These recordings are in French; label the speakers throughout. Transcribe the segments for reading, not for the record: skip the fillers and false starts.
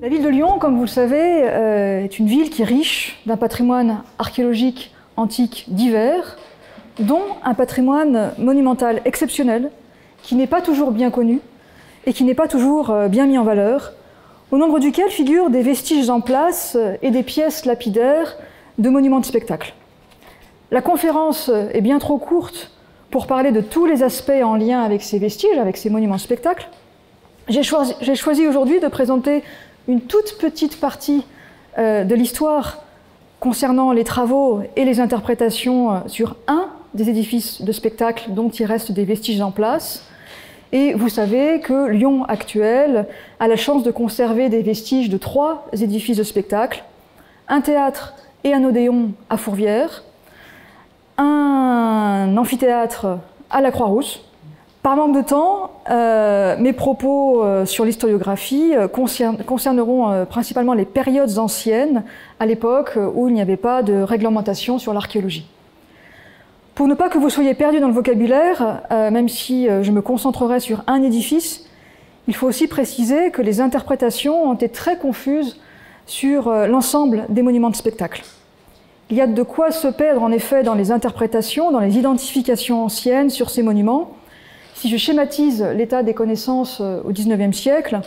Speaker 1: La ville de Lyon, comme vous le savez, est une ville qui est riche d'un patrimoine archéologique antique divers, dont un patrimoine monumental exceptionnel, qui n'est pas toujours bien connu et qui n'est pas toujours bien mis en valeur, au nombre duquel figurent des vestiges en place et des pièces lapidaires de monuments de spectacle. La conférence est bien trop courte pour parler de tous les aspects en lien avec ces vestiges, avec ces monuments de spectacle. J'ai choisi aujourd'hui de présenter une toute petite partie de l'histoire concernant les travaux et les interprétations sur un des édifices de spectacle dont il reste des vestiges en place. Et vous savez que Lyon actuel a la chance de conserver des vestiges de 3 édifices de spectacle, un théâtre et un odéon à Fourvière, un amphithéâtre à la Croix-Rousse. Par manque de temps, mes propos sur l'historiographie concerneront principalement les périodes anciennes, à l'époque où il n'y avait pas de réglementation sur l'archéologie. Pour ne pas que vous soyez perdus dans le vocabulaire, même si je me concentrerai sur un édifice, il faut aussi préciser que les interprétations ont été très confuses sur l'ensemble des monuments de spectacle. Il y a de quoi se perdre en effet dans les interprétations, dans les identifications anciennes sur ces monuments. Si je schématise l'état des connaissances au XIXe siècle,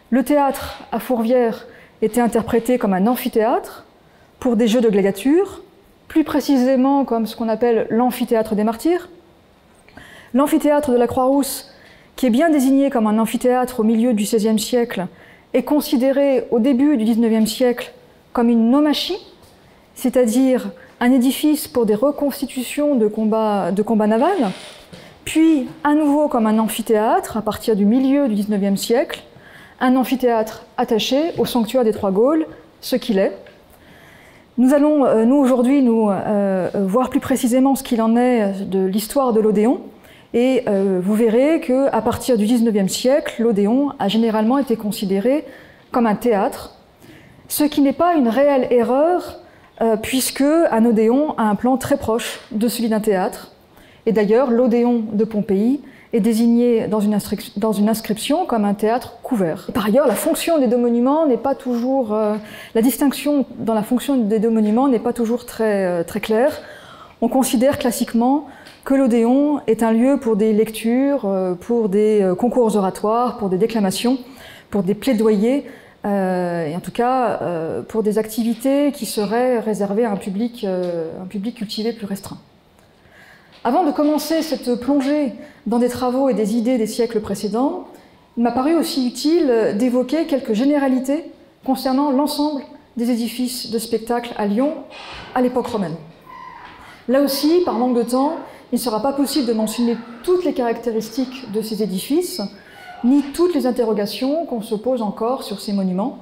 Speaker 1: le théâtre à Fourvière était interprété comme un amphithéâtre pour des jeux de gladiature, plus précisément comme ce qu'on appelle l'amphithéâtre des martyrs. L'amphithéâtre de la Croix-Rousse, qui est bien désigné comme un amphithéâtre au milieu du XVIe siècle, est considéré au début du XIXe siècle comme une nomachie, c'est-à-dire un édifice pour des reconstitutions de combats navals, puis à nouveau comme un amphithéâtre à partir du milieu du XIXe siècle, un amphithéâtre attaché au sanctuaire des Trois Gaules, ce qu'il est. Nous allons, nous aujourd'hui, voir plus précisément ce qu'il en est de l'histoire de l'Odéon, et vous verrez qu'à partir du XIXe siècle, l'Odéon a généralement été considéré comme un théâtre, ce qui n'est pas une réelle erreur, puisque un Odéon a un plan très proche de celui d'un théâtre. Et d'ailleurs, l'Odéon de Pompéi est désigné dans une inscription comme un théâtre couvert. Par ailleurs, la fonction des deux monuments n'est pas toujours... la distinction dans la fonction des deux monuments n'est pas toujours très claire. On considère classiquement que l'Odéon est un lieu pour des lectures, pour des concours oratoires, pour des déclamations, pour des plaidoyers, et en tout cas pour des activités qui seraient réservées à un public cultivé plus restreint. Avant de commencer cette plongée dans des travaux et des idées des siècles précédents, il m'a paru aussi utile d'évoquer quelques généralités concernant l'ensemble des édifices de spectacle à Lyon à l'époque romaine. Là aussi, par manque de temps, il ne sera pas possible de mentionner toutes les caractéristiques de ces édifices, ni toutes les interrogations qu'on se pose encore sur ces monuments.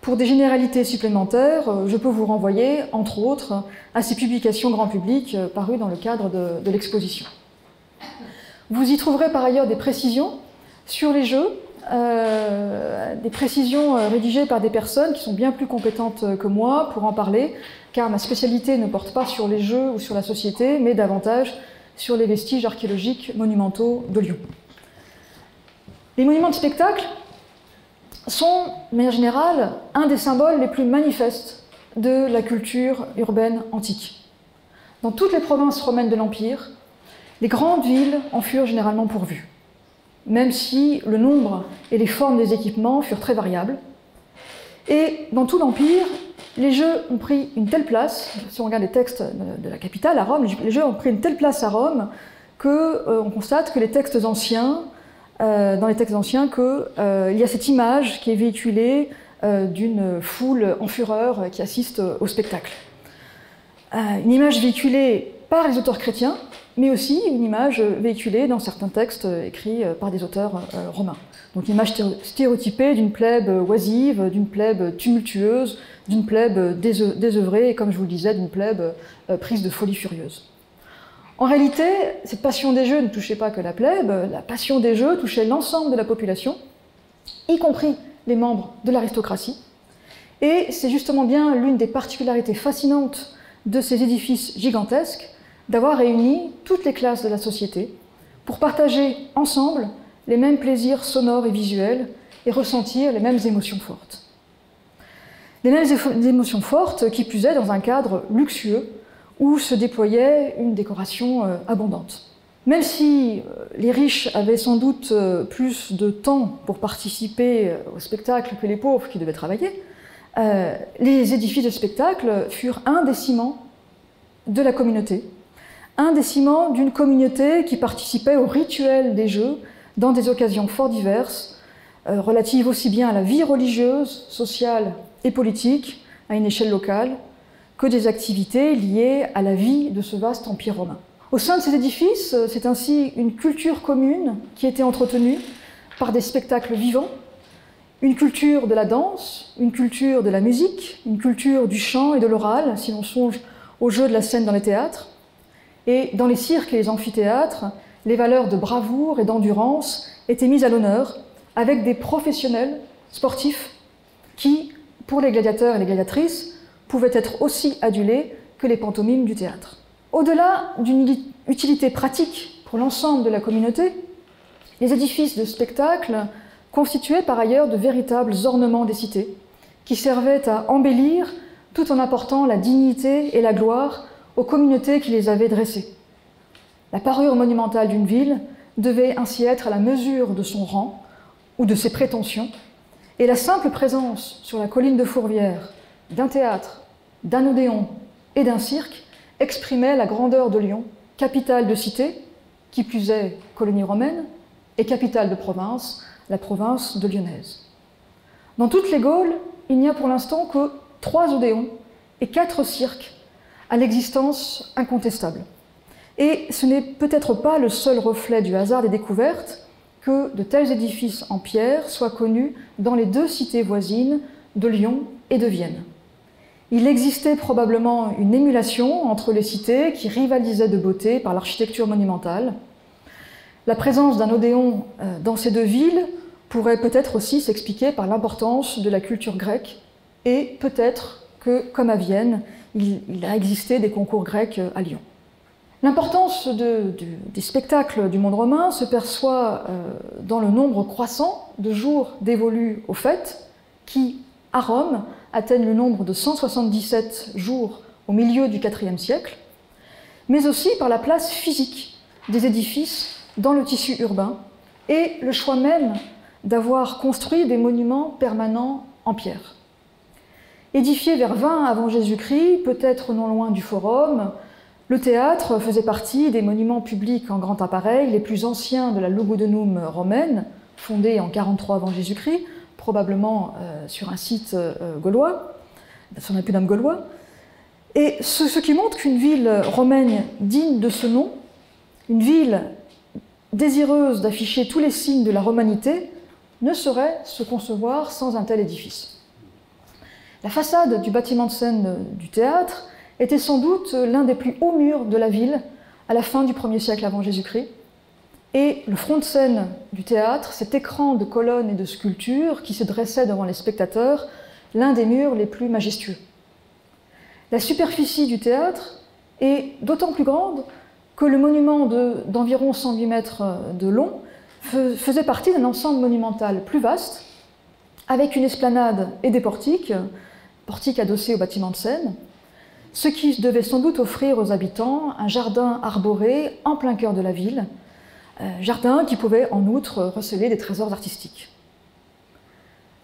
Speaker 1: Pour des généralités supplémentaires, je peux vous renvoyer, entre autres, à ces publications grand public parues dans le cadre de l'exposition. Vous y trouverez par ailleurs des précisions sur les jeux, des précisions rédigées par des personnes qui sont bien plus compétentes que moi pour en parler, car ma spécialité ne porte pas sur les jeux ou sur la société, mais davantage sur les vestiges archéologiques monumentaux de Lyon. Les monuments de spectacle sont, de manière générale, un des symboles les plus manifestes de la culture urbaine antique. Dans toutes les provinces romaines de l'Empire, les grandes villes en furent généralement pourvues, même si le nombre et les formes des équipements furent très variables. Et dans tout l'Empire, les jeux ont pris une telle place, si on regarde les textes de la capitale, à Rome, les jeux ont pris une telle place à Rome qu'on constate que les textes anciens, dans les textes anciens, qu'il y a cette image qui est véhiculée d'une foule en fureur qui assiste au spectacle. Une image véhiculée par les auteurs chrétiens, mais aussi une image véhiculée dans certains textes écrits par des auteurs romains. Donc une image stéréotypée d'une plèbe oisive, d'une plèbe tumultueuse, d'une plèbe désœuvrée et, comme je vous le disais, d'une plèbe prise de folie furieuse. En réalité, cette passion des jeux ne touchait pas que la plèbe, la passion des jeux touchait l'ensemble de la population, y compris les membres de l'aristocratie. Et c'est justement bien l'une des particularités fascinantes de ces édifices gigantesques, d'avoir réuni toutes les classes de la société pour partager ensemble les mêmes plaisirs sonores et visuels et ressentir les mêmes émotions fortes. Des mêmes émotions fortes, qui plus est dans un cadre luxueux, où se déployait une décoration abondante. Même si les riches avaient sans doute plus de temps pour participer au spectacle que les pauvres qui devaient travailler, les édifices de spectacle furent un des ciments de la communauté, un des ciments d'une communauté qui participait au rituel des jeux dans des occasions fort diverses, relatives aussi bien à la vie religieuse, sociale et politique, à une échelle locale, que des activités liées à la vie de ce vaste empire romain. Au sein de ces édifices, c'est ainsi une culture commune qui était entretenue par des spectacles vivants, une culture de la danse, une culture de la musique, une culture du chant et de l'oral, si l'on songe au jeu de la scène dans les théâtres. Et dans les cirques et les amphithéâtres, les valeurs de bravoure et d'endurance étaient mises à l'honneur avec des professionnels sportifs qui, pour les gladiateurs et les gladiatrices, pouvaient être aussi adulés que les pantomimes du théâtre. Au-delà d'une utilité pratique pour l'ensemble de la communauté, les édifices de spectacle constituaient par ailleurs de véritables ornements des cités, qui servaient à embellir tout en apportant la dignité et la gloire aux communautés qui les avaient dressées. La parure monumentale d'une ville devait ainsi être à la mesure de son rang ou de ses prétentions, et la simple présence sur la colline de Fourvière d'un théâtre, d'un odéon et d'un cirque exprimait la grandeur de Lyon, capitale de cité, qui plus est colonie romaine, et capitale de province, la province de Lyonnaise. Dans toutes les Gaules, il n'y a pour l'instant que 3 odéons et 4 cirques à l'existence incontestable. Et ce n'est peut-être pas le seul reflet du hasard des découvertes que de tels édifices en pierre soient connus dans les 2 cités voisines de Lyon et de Vienne. Il existait probablement une émulation entre les cités qui rivalisaient de beauté par l'architecture monumentale. La présence d'un odéon dans ces 2 villes pourrait peut-être aussi s'expliquer par l'importance de la culture grecque et peut-être que, comme à Vienne, il a existé des concours grecs à Lyon. L'importance des spectacles du monde romain se perçoit dans le nombre croissant de jours dévolus aux fêtes qui, à Rome, atteignent le nombre de 177 jours au milieu du IVe siècle, mais aussi par la place physique des édifices dans le tissu urbain et le choix même d'avoir construit des monuments permanents en pierre. Édifié vers 20 avant Jésus-Christ, peut-être non loin du Forum, le théâtre faisait partie des monuments publics en grand appareil les plus anciens de la Lugudunum romaine, fondée en 43 avant Jésus-Christ, probablement sur un site gaulois, sur un pudum gaulois. Et ce qui montre qu'une ville romaine digne de ce nom, une ville désireuse d'afficher tous les signes de la romanité, ne saurait se concevoir sans un tel édifice. La façade du bâtiment de scène du théâtre était sans doute l'un des plus hauts murs de la ville à la fin du 1er siècle avant Jésus-Christ. Et le front de scène du théâtre, cet écran de colonnes et de sculptures qui se dressait devant les spectateurs, l'un des murs les plus majestueux. La superficie du théâtre est d'autant plus grande que le monument d'environ 108 mètres de long faisait partie d'un ensemble monumental plus vaste, avec une esplanade et des portiques adossés au bâtiment de scène, ce qui devait sans doute offrir aux habitants un jardin arboré en plein cœur de la ville, jardin qui pouvait en outre receler des trésors artistiques.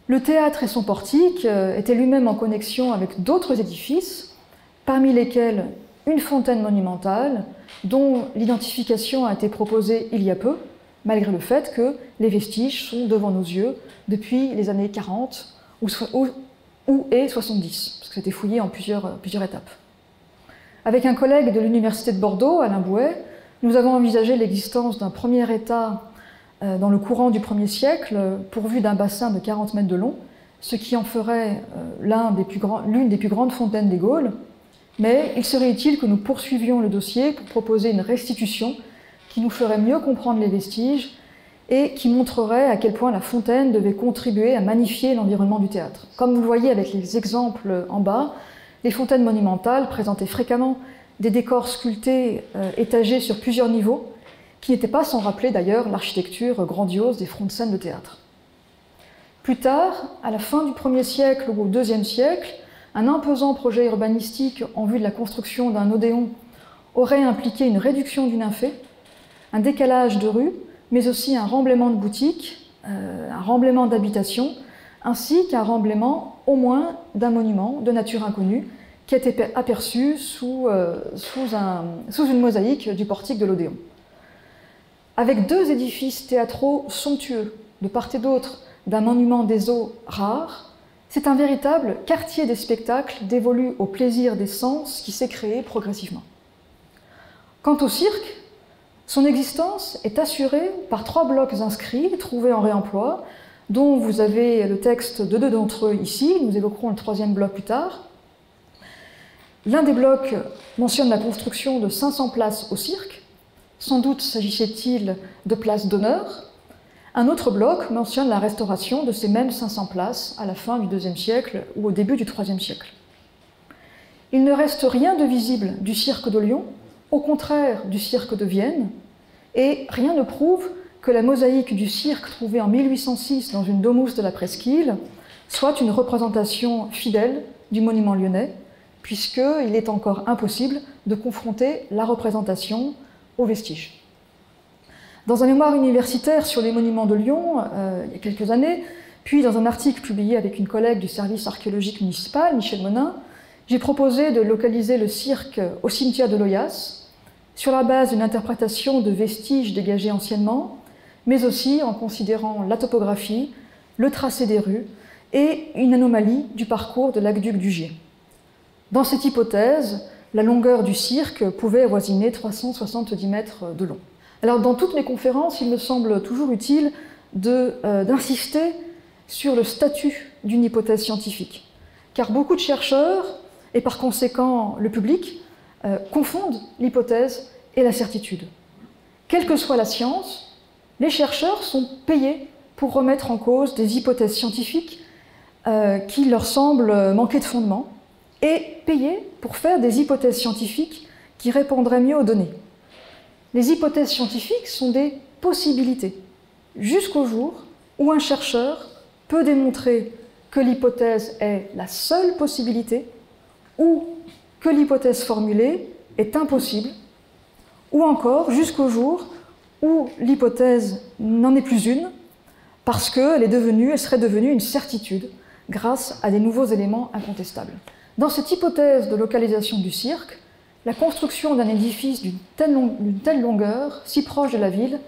Speaker 1: Le théâtre et son portique étaient lui-même en connexion avec d'autres édifices, parmi lesquels une fontaine monumentale dont l'identification a été proposée il y a peu, malgré le fait que les vestiges sont devant nos yeux depuis les années 40 ou 70, parce que c'était fouillé en plusieurs étapes. Avec un collègue de l'Université de Bordeaux, Alain Bouet, nous avons envisagé l'existence d'un premier état dans le courant du 1er siècle, pourvu d'un bassin de 40 mètres de long, ce qui en ferait l'une des plus grandes fontaines des Gaules. Mais il serait utile que nous poursuivions le dossier pour proposer une restitution qui nous ferait mieux comprendre les vestiges et qui montrerait à quel point la fontaine devait contribuer à magnifier l'environnement du théâtre. Comme vous le voyez avec les exemples en bas, les fontaines monumentales présentaient fréquemment des décors sculptés étagés sur plusieurs niveaux, qui n'étaient pas sans rappeler d'ailleurs l'architecture grandiose des fronts de scène de théâtre. Plus tard, à la fin du 1er siècle ou au 2e siècle, un imposant projet urbanistique en vue de la construction d'un odéon aurait impliqué une réduction du nymphée, un décalage de rues, mais aussi un remblaiement de boutiques, un remblaiement d'habitations, ainsi qu'un remblaiement au moins d'un monument de nature inconnue qui a été aperçu sous une mosaïque du portique de l'Odéon. Avec 2 édifices théâtraux somptueux, de part et d'autre d'un monument des eaux rare, c'est un véritable quartier des spectacles dévolu au plaisir des sens qui s'est créé progressivement. Quant au cirque, son existence est assurée par 3 blocs inscrits, trouvés en réemploi, dont vous avez le texte de 2 d'entre eux ici, nous évoquerons le 3e bloc plus tard. L'un des blocs mentionne la construction de 500 places au cirque, sans doute s'agissait-il de places d'honneur. Un autre bloc mentionne la restauration de ces mêmes 500 places à la fin du IIe siècle ou au début du IIIe siècle. Il ne reste rien de visible du cirque de Lyon, au contraire du cirque de Vienne, et rien ne prouve que la mosaïque du cirque trouvée en 1806 dans une domus de la presqu'île soit une représentation fidèle du monument lyonnais, puisqu'il est encore impossible de confronter la représentation aux vestiges. Dans un mémoire universitaire sur les monuments de Lyon, il y a quelques années, puis dans un article publié avec une collègue du service archéologique municipal, Michel Monin, j'ai proposé de localiser le cirque au cimetière de Loyasse, sur la base d'une interprétation de vestiges dégagés anciennement, mais aussi en considérant la topographie, le tracé des rues et une anomalie du parcours de l'aqueduc du Gier. Dans cette hypothèse, la longueur du cirque pouvait avoisiner 370 mètres de long. Alors, dans toutes mes conférences, il me semble toujours utile d'insister sur le statut d'une hypothèse scientifique, car beaucoup de chercheurs, et par conséquent le public, confondent l'hypothèse et la certitude. Quelle que soit la science, les chercheurs sont payés pour remettre en cause des hypothèses scientifiques qui leur semblent manquer de fondement, et payés pour faire des hypothèses scientifiques qui répondraient mieux aux données. Les hypothèses scientifiques sont des possibilités, jusqu'au jour où un chercheur peut démontrer que l'hypothèse est la seule possibilité, ou que l'hypothèse formulée est impossible, ou encore jusqu'au jour où l'hypothèse n'en est plus une, parce qu'elle serait devenue une certitude grâce à des nouveaux éléments incontestables. Dans cette hypothèse de localisation du cirque, la construction d'un édifice d'une telle longueur, si proche de la ville,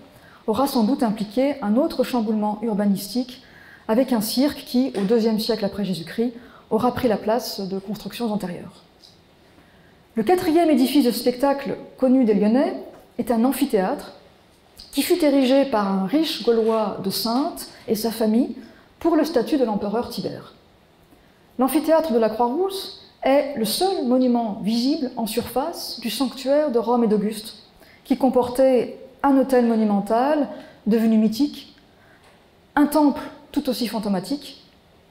Speaker 1: aura sans doute impliqué un autre chamboulement urbanistique avec un cirque qui, au IIe siècle après Jésus-Christ, aura pris la place de constructions antérieures. Le 4e édifice de spectacle connu des Lyonnais est un amphithéâtre qui fut érigé par un riche Gaulois de Saintes et sa famille pour le statut de l'empereur Tibère. L'amphithéâtre de la Croix-Rousse est le seul monument visible en surface du sanctuaire de Rome et d'Auguste, qui comportait un autel monumental devenu mythique, un temple tout aussi fantomatique,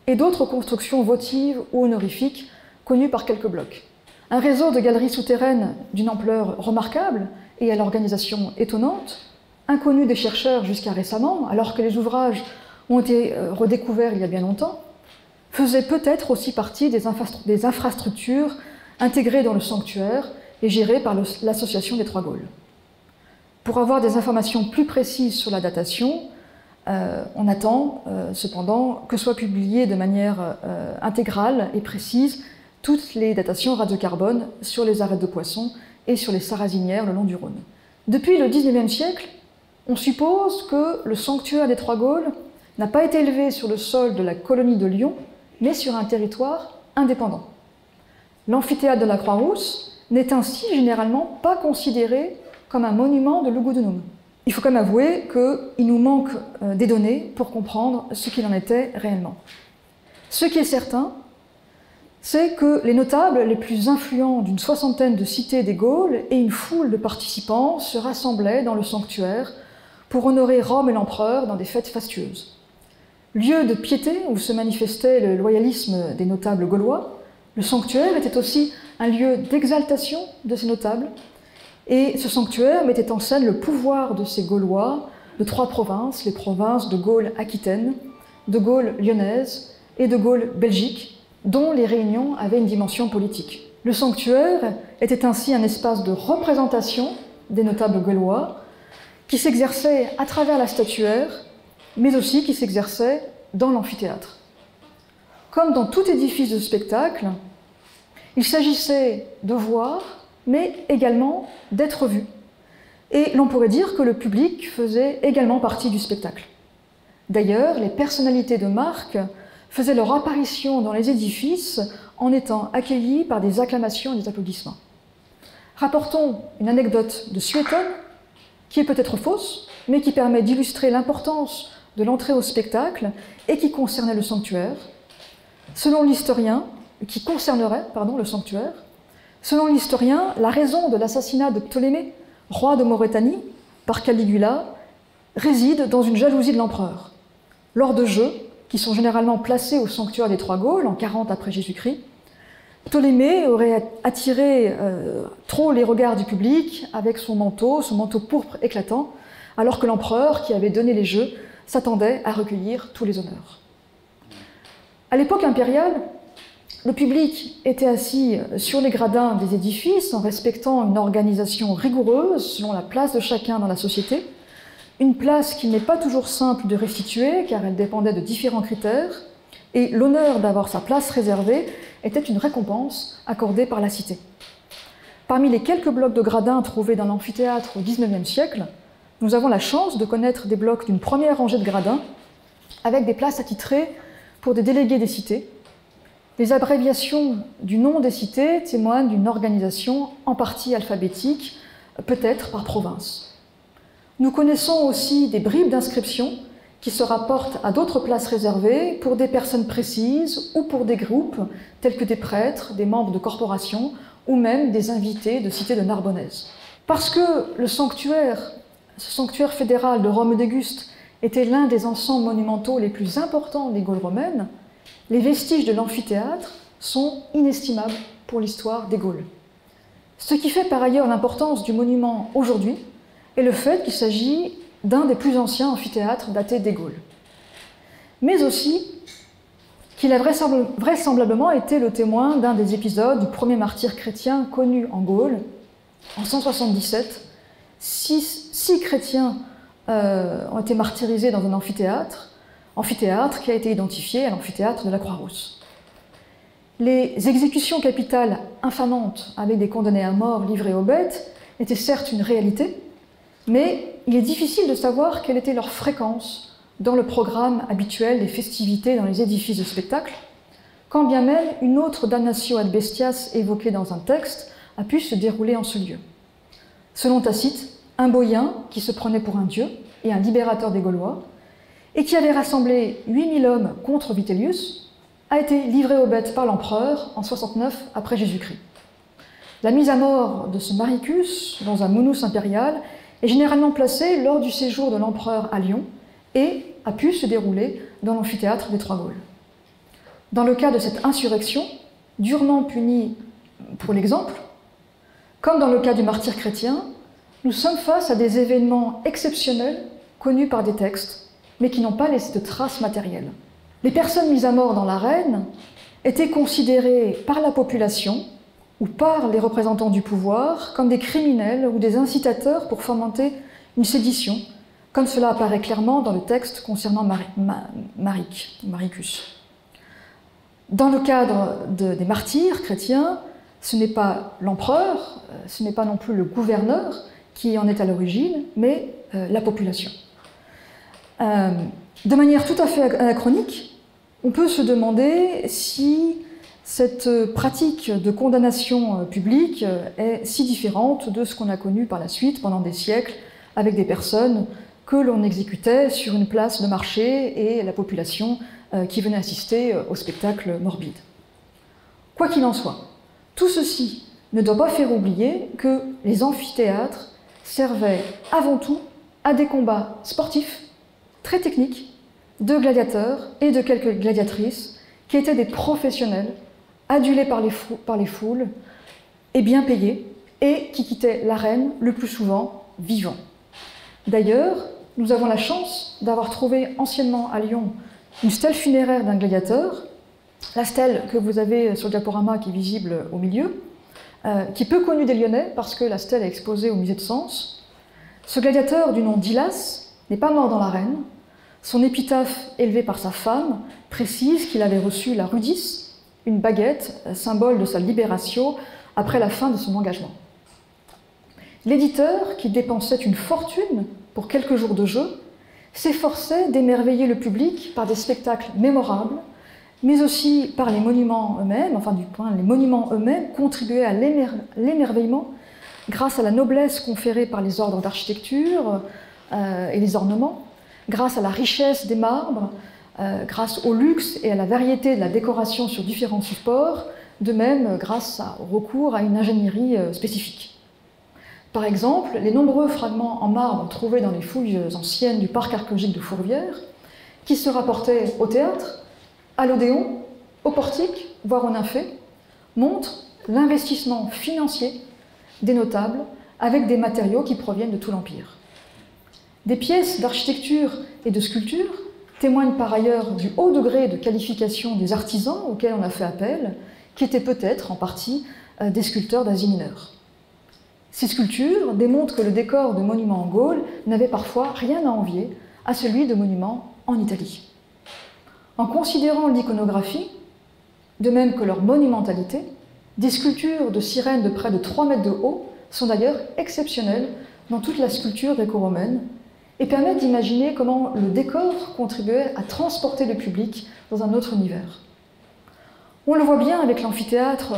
Speaker 1: et d'autres constructions votives ou honorifiques connues par quelques blocs. Un réseau de galeries souterraines d'une ampleur remarquable et à l'organisation étonnante, inconnu des chercheurs jusqu'à récemment, alors que les ouvrages ont été redécouverts il y a bien longtemps, faisait peut-être aussi partie des infrastructures intégrées dans le sanctuaire et gérées par l'association des Trois Gaules. Pour avoir des informations plus précises sur la datation, on attend cependant que soient publiées de manière intégrale et précise toutes les datations radiocarbone sur les arêtes de poissons et sur les sarrasinières le long du Rhône. Depuis le XIXe siècle, on suppose que le sanctuaire des Trois Gaules n'a pas été élevé sur le sol de la colonie de Lyon, mais sur un territoire indépendant. L'amphithéâtre de la Croix-Rousse n'est ainsi généralement pas considéré comme un monument de Lugudunum. Il faut quand même avouer qu'il nous manque des données pour comprendre ce qu'il en était réellement. Ce qui est certain, c'est que les notables les plus influents d'une soixantaine de cités des Gaules et une foule de participants se rassemblaient dans le sanctuaire pour honorer Rome et l'empereur dans des fêtes fastueuses. Lieu de piété où se manifestait le loyalisme des notables gaulois, le sanctuaire était aussi un lieu d'exaltation de ces notables, et ce sanctuaire mettait en scène le pouvoir de ces Gaulois de 3 provinces, les provinces de Gaule-Aquitaine, de Gaulle lyonnaise et de Gaulle belgique, dont les réunions avaient une dimension politique. Le sanctuaire était ainsi un espace de représentation des notables gaulois qui s'exerçait à travers la statuaire, mais aussi qui s'exerçait dans l'amphithéâtre. Comme dans tout édifice de spectacle, il s'agissait de voir, mais également d'être vu. Et l'on pourrait dire que le public faisait également partie du spectacle. D'ailleurs, les personnalités de marque faisaient leur apparition dans les édifices en étant accueillis par des acclamations et des applaudissements. Rapportons une anecdote de Suétone, qui est peut-être fausse, mais qui permet d'illustrer l'importance de l'entrée au spectacle et qui concernait le sanctuaire. Selon l'historien, qui concernerait le sanctuaire, selon l'historien, la raison de l'assassinat de Ptolémée, roi de Maurétanie, par Caligula, réside dans une jalousie de l'empereur. Lors de jeux, qui sont généralement placés au sanctuaire des Trois Gaules, en 40 après Jésus-Christ, Ptolémée aurait attiré trop les regards du public avec son manteau pourpre éclatant, alors que l'empereur, qui avait donné les jeux, s'attendait à recueillir tous les honneurs. À l'époque impériale, le public était assis sur les gradins des édifices en respectant une organisation rigoureuse selon la place de chacun dans la société, une place qu'il n'est pas toujours simple de restituer car elle dépendait de différents critères, et l'honneur d'avoir sa place réservée était une récompense accordée par la cité. Parmi les quelques blocs de gradins trouvés dans l'amphithéâtre au XIXe siècle, nous avons la chance de connaître des blocs d'une première rangée de gradins avec des places attitrées pour des délégués des cités. Les abréviations du nom des cités témoignent d'une organisation en partie alphabétique, peut-être par province. Nous connaissons aussi des bribes d'inscriptions qui se rapportent à d'autres places réservées pour des personnes précises ou pour des groupes tels que des prêtres, des membres de corporations ou même des invités de cités de Narbonnaise. Parce que ce sanctuaire fédéral de Rome d'Auguste était l'un des ensembles monumentaux les plus importants des Gaules romaines, les vestiges de l'amphithéâtre sont inestimables pour l'histoire des Gaules. Ce qui fait par ailleurs l'importance du monument aujourd'hui est le fait qu'il s'agit d'un des plus anciens amphithéâtres datés des Gaules. Mais aussi qu'il a vraisemblablement été le témoin d'un des épisodes du premier martyr chrétien connu en Gaule. En 177, six chrétiens ont été martyrisés dans un amphithéâtre qui a été identifié à l'amphithéâtre de la Croix-Rousse. Les exécutions capitales infamantes avec des condamnés à mort livrés aux bêtes étaient certes une réalité, mais il est difficile de savoir quelle était leur fréquence dans le programme habituel des festivités dans les édifices de spectacle, quand bien même une autre damnatio ad bestias évoquée dans un texte a pu se dérouler en ce lieu. Selon Tacite, un Boïen qui se prenait pour un dieu et un libérateur des Gaulois, et qui avait rassemblé 8000 hommes contre Vitellius, a été livré aux bêtes par l'empereur en 69 après Jésus-Christ. La mise à mort de ce Maricus dans un munus impérial est généralement placée lors du séjour de l'empereur à Lyon et a pu se dérouler dans l'amphithéâtre des Trois Gaules. Dans le cas de cette insurrection, durement punie pour l'exemple, comme dans le cas du martyr chrétien, nous sommes face à des événements exceptionnels connus par des textes, mais qui n'ont pas laissé de traces matérielles. Les personnes mises à mort dans l'arène étaient considérées par la population ou par les représentants du pouvoir comme des criminels ou des incitateurs pour fomenter une sédition, comme cela apparaît clairement dans le texte concernant Maricus. Dans le cadre des martyrs chrétiens, ce n'est pas l'empereur, ce n'est pas non plus le gouverneur qui en est à l'origine, mais la population. De manière tout à fait anachronique, on peut se demander si cette pratique de condamnation publique est si différente de ce qu'on a connu par la suite pendant des siècles avec des personnes que l'on exécutait sur une place de marché et la population qui venait assister au spectacle morbide. Quoi qu'il en soit, tout ceci ne doit pas faire oublier que les amphithéâtres servaient avant tout à des combats sportifs très techniques de gladiateurs et de quelques gladiatrices qui étaient des professionnels adulés par les foules et bien payés et qui quittaient l'arène le plus souvent vivants. D'ailleurs, nous avons la chance d'avoir trouvé anciennement à Lyon une stèle funéraire d'un gladiateur, la stèle que vous avez sur le diaporama qui est visible au milieu, qui est peu connue des Lyonnais parce que la stèle est exposée au musée de Sens. Ce gladiateur du nom d'Hylas n'est pas mort dans l'arène. Son épitaphe, élevée par sa femme, précise qu'il avait reçu la rudis, une baguette, symbole de sa libération après la fin de son engagement. L'éditeur, qui dépensait une fortune pour quelques jours de jeu, s'efforçait d'émerveiller le public par des spectacles mémorables, mais aussi par les monuments eux-mêmes, enfin du point, les monuments eux-mêmes contribuaient à l'émerveillement grâce à la noblesse conférée par les ordres d'architecture et les ornements, grâce à la richesse des marbres, grâce au luxe et à la variété de la décoration sur différents supports, de même grâce au recours à une ingénierie spécifique. Par exemple, les nombreux fragments en marbre trouvés dans les fouilles anciennes du parc archéologique de Fourvière, qui se rapportaient au théâtre, à l'Odéon, au portique, voire au Nymphée, montrent l'investissement financier des notables avec des matériaux qui proviennent de tout l'Empire. Des pièces d'architecture et de sculpture témoignent par ailleurs du haut degré de qualification des artisans auxquels on a fait appel, qui étaient peut-être en partie des sculpteurs d'Asie mineure. Ces sculptures démontrent que le décor de monuments en Gaule n'avait parfois rien à envier à celui de monuments en Italie. En considérant l'iconographie, de même que leur monumentalité, des sculptures de sirènes de près de 3 mètres de haut sont d'ailleurs exceptionnelles dans toute la sculpture gréco-romaine et permettent d'imaginer comment le décor contribuait à transporter le public dans un autre univers. On le voit bien avec l'amphithéâtre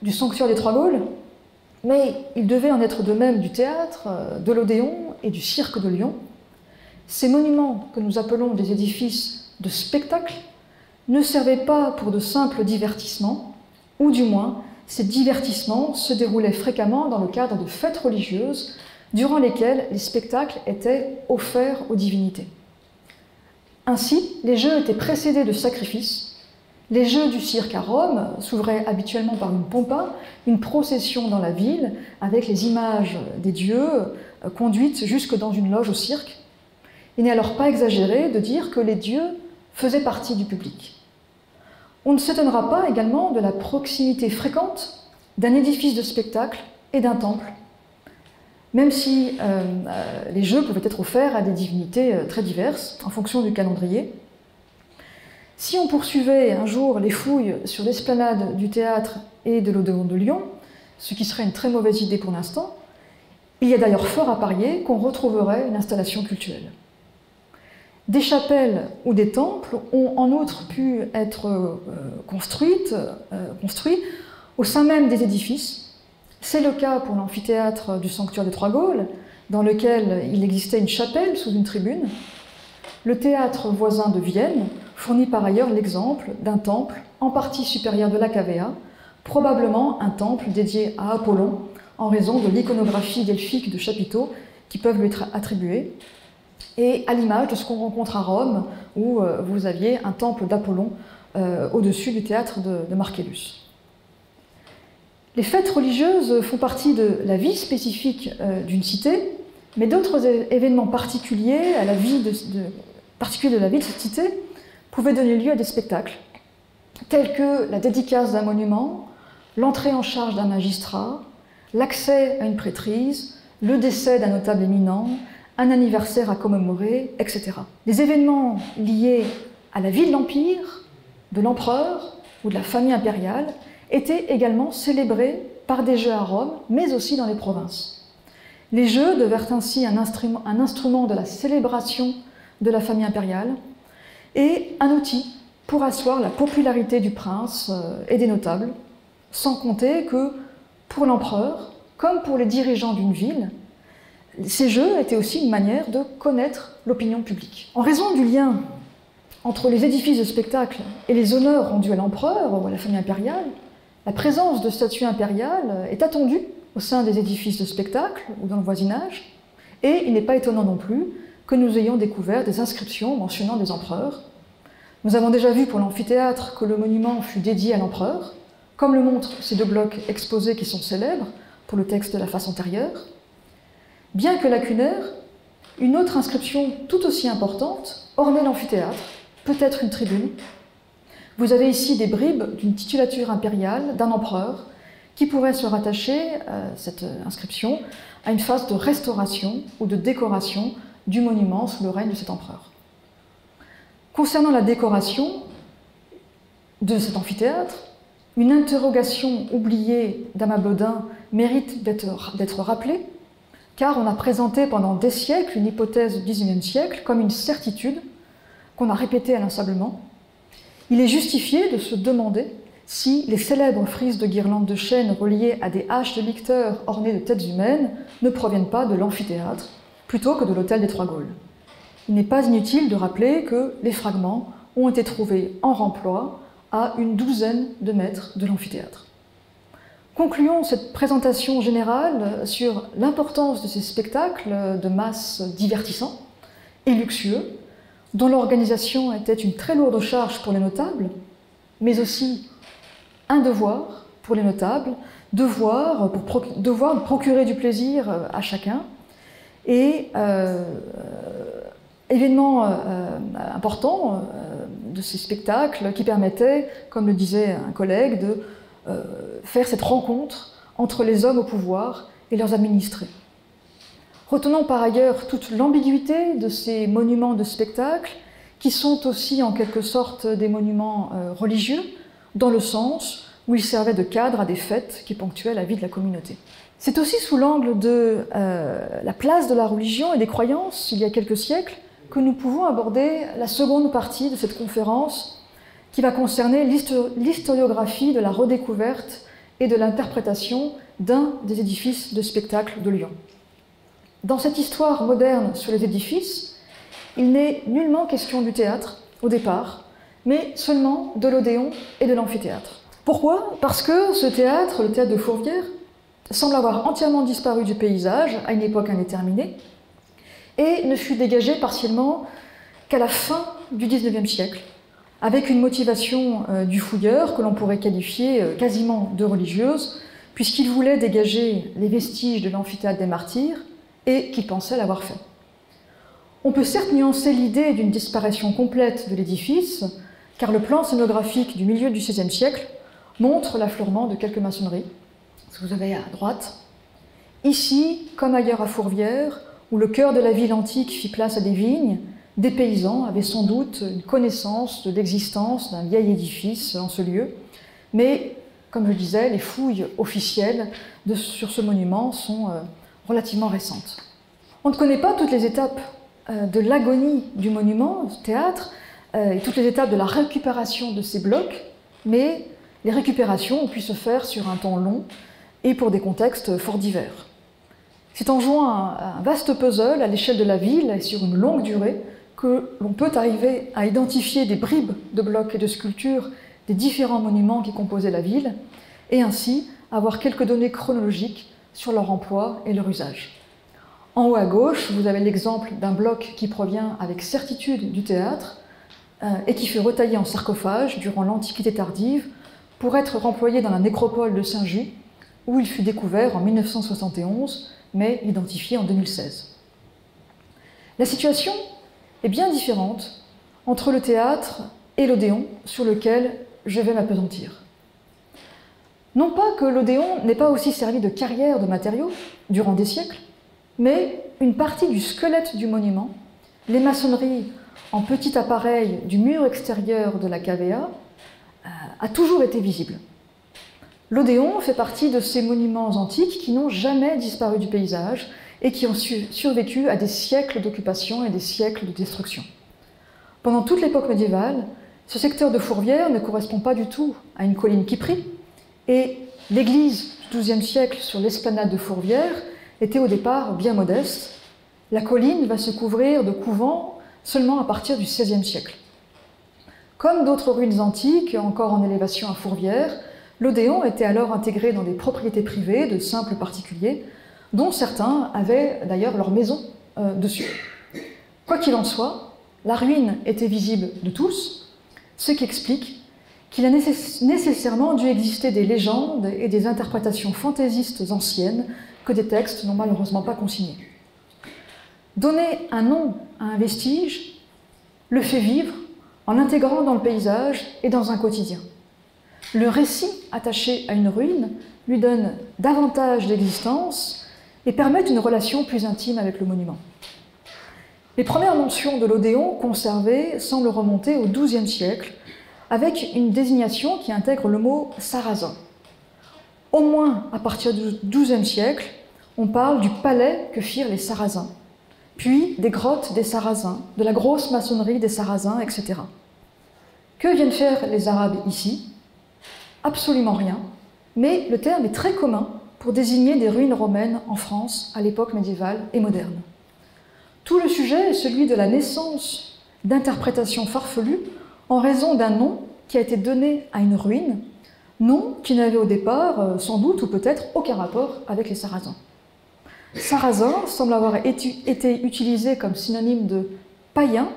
Speaker 1: du Sanctuaire des Trois Gaules, mais il devait en être de même du théâtre, de l'Odéon et du cirque de Lyon. Ces monuments que nous appelons des édifices de spectacle ne servaient pas pour de simples divertissements, ou du moins, ces divertissements se déroulaient fréquemment dans le cadre de fêtes religieuses, durant lesquelles les spectacles étaient offerts aux divinités. Ainsi, les jeux étaient précédés de sacrifices. Les jeux du cirque à Rome s'ouvraient habituellement par une pompa, une procession dans la ville, avec les images des dieux conduites jusque dans une loge au cirque. Il n'est alors pas exagéré de dire que les dieux faisaient partie du public. On ne s'étonnera pas également de la proximité fréquente d'un édifice de spectacle et d'un temple, même si les jeux pouvaient être offerts à des divinités très diverses en fonction du calendrier. Si on poursuivait un jour les fouilles sur l'esplanade du théâtre et de l'Odéon de Lyon, ce qui serait une très mauvaise idée pour l'instant, il y a d'ailleurs fort à parier qu'on retrouverait une installation cultuelle. Des chapelles ou des temples ont en outre pu être construits au sein même des édifices. C'est le cas pour l'amphithéâtre du Sanctuaire des Trois Gaules, dans lequel il existait une chapelle sous une tribune. Le théâtre voisin de Vienne fournit par ailleurs l'exemple d'un temple en partie supérieure de la cavea, probablement un temple dédié à Apollon, en raison de l'iconographie delphique de chapiteaux qui peuvent lui être attribués, et à l'image de ce qu'on rencontre à Rome, où vous aviez un temple d'Apollon au-dessus du théâtre de Marcellus. Les fêtes religieuses font partie de la vie spécifique d'une cité, mais d'autres événements particuliers à la vie de la vie de cette cité pouvaient donner lieu à des spectacles, tels que la dédicace d'un monument, l'entrée en charge d'un magistrat, l'accès à une prêtrise, le décès d'un notable éminent, un anniversaire à commémorer, etc. Les événements liés à la vie de l'Empire, de l'empereur ou de la famille impériale étaient également célébrés par des jeux à Rome, mais aussi dans les provinces. Les jeux devinrent ainsi un instrument de la célébration de la famille impériale et un outil pour asseoir la popularité du prince et des notables, sans compter que pour l'empereur, comme pour les dirigeants d'une ville, ces jeux étaient aussi une manière de connaître l'opinion publique. En raison du lien entre les édifices de spectacle et les honneurs rendus à l'empereur ou à la famille impériale, la présence de statues impériales est attendue au sein des édifices de spectacle ou dans le voisinage, et il n'est pas étonnant non plus que nous ayons découvert des inscriptions mentionnant des empereurs. Nous avons déjà vu pour l'amphithéâtre que le monument fut dédié à l'empereur, comme le montrent ces deux blocs exposés qui sont célèbres pour le texte de la face antérieure. Bien que lacunaire, une autre inscription tout aussi importante ornait l'amphithéâtre, peut-être une tribune. Vous avez ici des bribes d'une titulature impériale d'un empereur qui pourrait se rattacher, cette inscription, à une phase de restauration ou de décoration du monument sous le règne de cet empereur. Concernant la décoration de cet amphithéâtre, une interrogation oubliée d'Amablodin mérite d'être rappelée, car on a présenté pendant des siècles une hypothèse du XIXe siècle comme une certitude qu'on a répétée inlassablement. Il est justifié de se demander si les célèbres frises de guirlandes de chêne reliées à des haches de licteurs ornées de têtes humaines ne proviennent pas de l'amphithéâtre, plutôt que de l'hôtel des Trois Gaules. Il n'est pas inutile de rappeler que les fragments ont été trouvés en remploi à une douzaine de mètres de l'amphithéâtre. Concluons cette présentation générale sur l'importance de ces spectacles de masse divertissants et luxueux, dont l'organisation était une très lourde charge pour les notables, mais aussi un devoir pour les notables, devoir de procurer du plaisir à chacun, et événement important de ces spectacles qui permettaient, comme le disait un collègue, de faire cette rencontre entre les hommes au pouvoir et leurs administrés. Retenons par ailleurs toute l'ambiguïté de ces monuments de spectacle qui sont aussi en quelque sorte des monuments religieux, dans le sens où ils servaient de cadre à des fêtes qui ponctuaient la vie de la communauté. C'est aussi sous l'angle de la place de la religion et des croyances, il y a quelques siècles, que nous pouvons aborder la seconde partie de cette conférence qui va concerner l'historiographie de la redécouverte et de l'interprétation d'un des édifices de spectacle de Lyon. Dans cette histoire moderne sur les édifices, il n'est nullement question du théâtre au départ, mais seulement de l'Odéon et de l'amphithéâtre. Pourquoi? Parce que ce théâtre, le théâtre de Fourvière, semble avoir entièrement disparu du paysage à une époque indéterminée et ne fut dégagé partiellement qu'à la fin du XIXe siècle, avec une motivation du fouilleur que l'on pourrait qualifier quasiment de religieuse, puisqu'il voulait dégager les vestiges de l'amphithéâtre des Martyrs et qu'il pensait l'avoir fait. On peut certes nuancer l'idée d'une disparition complète de l'édifice, car le plan scénographique du milieu du XVIe siècle montre l'affleurement de quelques maçonneries, ce que vous avez à droite. Ici, comme ailleurs à Fourvière, où le cœur de la ville antique fit place à des vignes, des paysans avaient sans doute une connaissance de l'existence d'un vieil édifice en ce lieu, mais, comme je le disais, les fouilles officielles sur ce monument sont relativement récentes. On ne connaît pas toutes les étapes de l'agonie du monument, du théâtre, et toutes les étapes de la récupération de ces blocs, mais les récupérations ont pu se faire sur un temps long et pour des contextes fort divers. C'est en jouant un vaste puzzle à l'échelle de la ville et sur une longue durée que l'on peut arriver à identifier des bribes de blocs et de sculptures des différents monuments qui composaient la ville, et ainsi avoir quelques données chronologiques sur leur emploi et leur usage. En haut à gauche, vous avez l'exemple d'un bloc qui provient avec certitude du théâtre et qui fut retaillé en sarcophage durant l'Antiquité tardive pour être remployé dans la nécropole de Saint-Just, où il fut découvert en 1971, mais identifié en 2016. La situation est bien différente entre le théâtre et l'Odéon, sur lequel je vais m'appesantir. Non pas que l'Odéon n'ait pas aussi servi de carrière de matériaux durant des siècles, mais une partie du squelette du monument, les maçonneries en petit appareil du mur extérieur de la cavea, a toujours été visible. L'Odéon fait partie de ces monuments antiques qui n'ont jamais disparu du paysage et qui ont survécu à des siècles d'occupation et des siècles de destruction. Pendant toute l'époque médiévale, ce secteur de Fourvière ne correspond pas du tout à une colline qui prie, et l'église du XIIe siècle sur l'esplanade de Fourvière était au départ bien modeste. La colline va se couvrir de couvents seulement à partir du XVIe siècle. Comme d'autres ruines antiques, encore en élévation à Fourvière, l'Odéon était alors intégré dans des propriétés privées de simples particuliers, dont certains avaient d'ailleurs leur maison dessus. Quoi qu'il en soit, la ruine était visible de tous, ce qui explique qu'il a nécessairement dû exister des légendes et des interprétations fantaisistes anciennes que des textes n'ont malheureusement pas consignés. Donner un nom à un vestige le fait vivre en l'intégrant dans le paysage et dans un quotidien. Le récit attaché à une ruine lui donne davantage d'existence et permet une relation plus intime avec le monument. Les premières mentions de l'Odéon conservées semblent remonter au XIIe siècle, avec une désignation qui intègre le mot sarrasin. Au moins à partir du XIIe siècle, on parle du palais que firent les Sarrasins, puis des grottes des Sarrasins, de la grosse maçonnerie des Sarrasins, etc. Que viennent faire les Arabes ici? Absolument rien, mais le terme est très commun pour désigner des ruines romaines en France à l'époque médiévale et moderne. Tout le sujet est celui de la naissance d'interprétations farfelues en raison d'un nom qui a été donné à une ruine, nom qui n'avait au départ sans doute ou peut-être aucun rapport avec les Sarrasins. Sarrasin semble avoir été utilisé comme synonyme de païen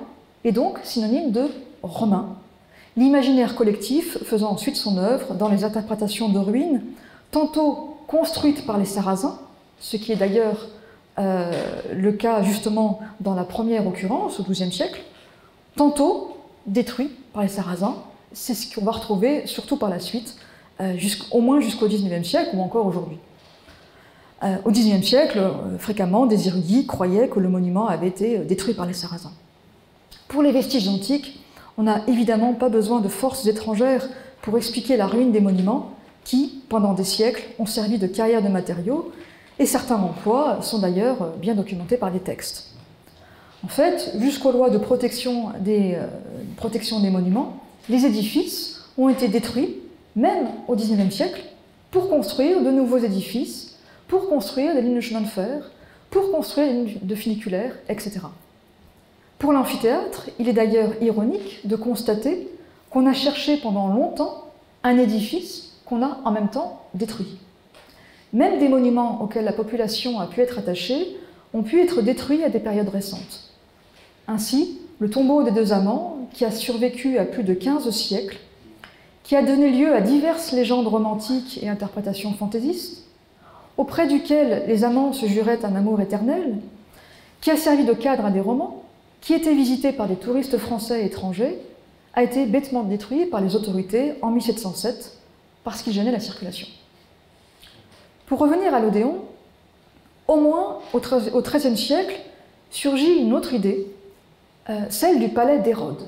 Speaker 1: et donc synonyme de romain. L'imaginaire collectif faisant ensuite son œuvre dans les interprétations de ruines, tantôt construites par les Sarrasins, ce qui est d'ailleurs le cas justement dans la première occurrence au XIIe siècle, tantôt détruit par les Sarrasins. C'est ce qu'on va retrouver surtout par la suite, au moins jusqu'au XIXe siècle ou encore aujourd'hui. Au XIXe siècle, fréquemment, des érudits croyaient que le monument avait été détruit par les Sarrasins. Pour les vestiges antiques, on n'a évidemment pas besoin de forces étrangères pour expliquer la ruine des monuments qui, pendant des siècles, ont servi de carrière de matériaux, et certains emplois sont d'ailleurs bien documentés par les textes. En fait, jusqu'aux lois de protection des monuments, les édifices ont été détruits, même au XIXe siècle, pour construire de nouveaux édifices, pour construire des lignes de chemin de fer, pour construire des lignes de funiculaires, etc. Pour l'amphithéâtre, il est d'ailleurs ironique de constater qu'on a cherché pendant longtemps un édifice qu'on a en même temps détruit. Même des monuments auxquels la population a pu être attachée ont pu être détruits à des périodes récentes. Ainsi, le tombeau des deux amants, qui a survécu à plus de 15 siècles, qui a donné lieu à diverses légendes romantiques et interprétations fantaisistes, auprès duquel les amants se juraient un amour éternel, qui a servi de cadre à des romans, qui était visité par des touristes français et étrangers, a été bêtement détruit par les autorités en 1707 parce qu'il gênait la circulation. Pour revenir à l'Odéon, au moins au XIIIe siècle surgit une autre idée, celle du palais d'Hérode.